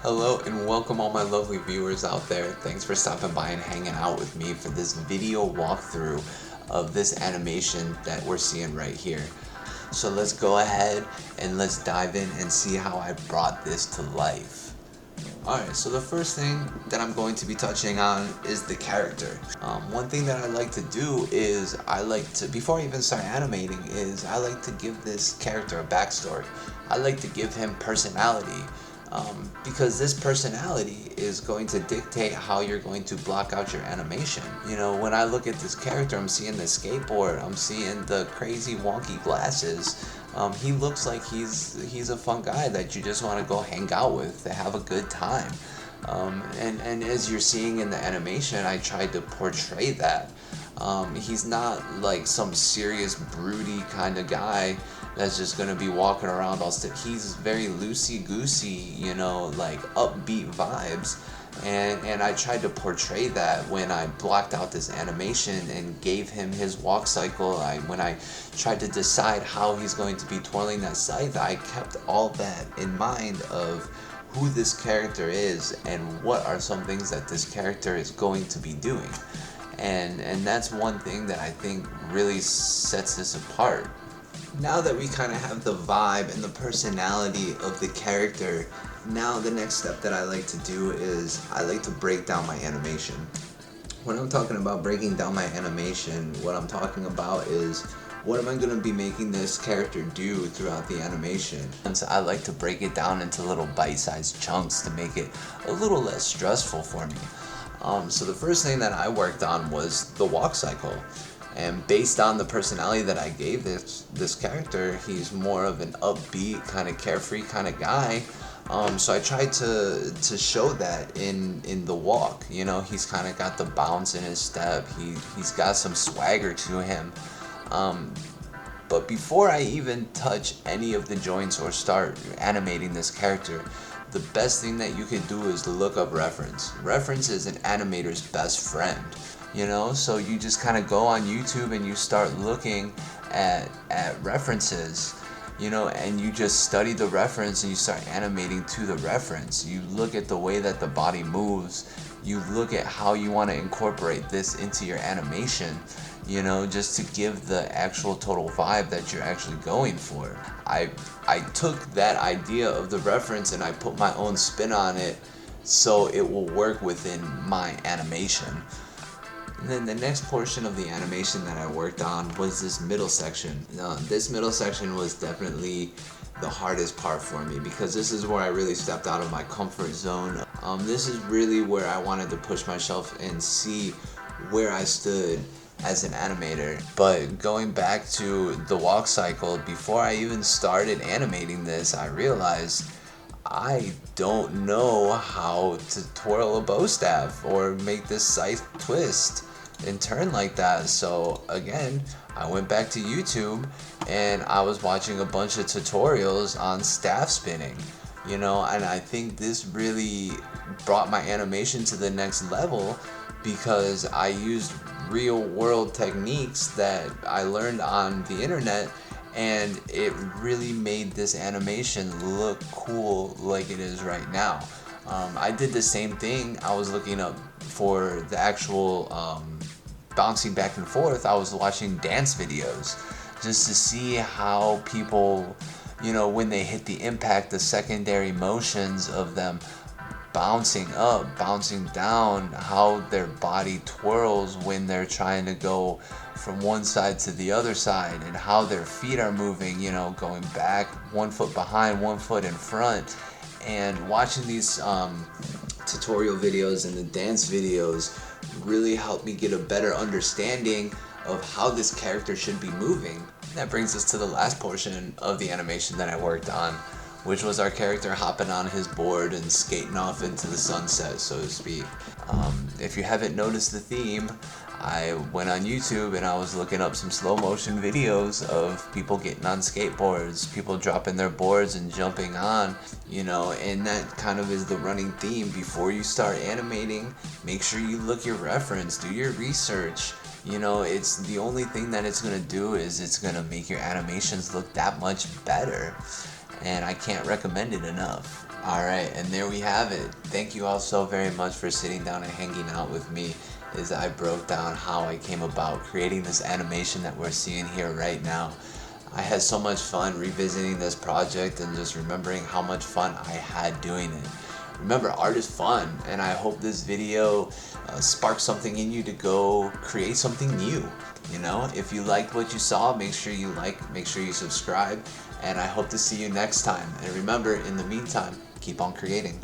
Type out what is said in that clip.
Hello and welcome all my lovely viewers out there. Thanks for stopping by and hanging out with me for this video walkthrough of this animation that we're seeing right here. So let's go ahead and let's dive in and see how I brought this to life. Alright, so the first thing that I'm going to be touching on is the character. One thing that I like to do is before I even start animating, I like to give this character a backstory. I like to give him personality. Because this personality is going to dictate how you're going to block out your animation. You know, when I look at this character, I'm seeing the skateboard, I'm seeing the crazy wonky glasses. He looks like he's a fun guy that you just want to go hang out with, to have a good time. And as you're seeing in the animation, I tried to portray that. He's not like some serious broody kind of guy that's just gonna be walking around all stiff. He's very loosey-goosey, you know, like upbeat vibes. And I tried to portray that when I blocked out this animation and gave him his walk cycle. When I tried to decide how he's going to be twirling that scythe, I kept all that in mind of who this character is and what are some things that this character is going to be doing. And that's one thing that I think really sets this apart. Now that we kind of have the vibe and the personality of the character, now the next step that I like to do is I like to break down my animation. When I'm talking about breaking down my animation, what I'm talking about is what am I going to be making this character do throughout the animation. And so I like to break it down into little bite-sized chunks to make it a little less stressful for me. So the first thing that I worked on was the walk cycle. And based on the personality that I gave this character, he's more of an upbeat, kind of carefree kind of guy. So I tried to show that in the walk. You know, he's kind of got the bounce in his step. He's got some swagger to him. But before I even touch any of the joints or start animating this character, the best thing that you can do is look up reference. Reference is an animator's best friend. You know, so you just kind of go on YouTube and you start looking at references, you know, and you just study the reference and you start animating to the reference. You look at the way that the body moves. You look at how you want to incorporate this into your animation, you know, just to give the actual total vibe that you're actually going for. I took that idea of the reference and I put my own spin on it so it will work within my animation. And then the next portion of the animation that I worked on was this middle section. This middle section was definitely the hardest part for me because this is where I really stepped out of my comfort zone. This is really where I wanted to push myself and see where I stood as an animator. But going back to the walk cycle, before I even started animating this, I realized I don't know how to twirl a bow staff or make this scythe twist and turn like that. So again, I went back to YouTube and I was watching a bunch of tutorials on staff spinning, you know, and I think this really brought my animation to the next level because I used real world techniques that I learned on the internet, and it really made this animation look cool like it is right now. I did the same thing. I was looking up for the actual bouncing back and forth. I was watching dance videos just to see how people, you know, when they hit the impact, the secondary motions of them bouncing up, bouncing down, how their body twirls when they're trying to go from one side to the other side, and how their feet are moving, you know, going back, 1 foot behind, 1 foot in front. And watching these tutorial videos and the dance videos really helped me get a better understanding of how this character should be moving. That brings us to the last portion of the animation that I worked on, which was our character hopping on his board and skating off into the sunset, so to speak. If you haven't noticed the theme, I went on YouTube and I was looking up some slow motion videos of people getting on skateboards, people dropping their boards and jumping on, you know, and that kind of is the running theme. Before you start animating, make sure you look your reference, do your research. You know, it's the only thing that it's gonna do is it's gonna make your animations look that much better. And I can't recommend it enough. Alright, and there we have it. Thank you all so very much for sitting down and hanging out with me as I broke down how I came about creating this animation that we're seeing here right now. I had so much fun revisiting this project and just remembering how much fun I had doing it. Remember, art is fun, and I hope this video sparked something in you to go create something new. You know, if you liked what you saw, make sure you like, make sure you subscribe, and I hope to see you next time. And remember, in the meantime, keep on creating.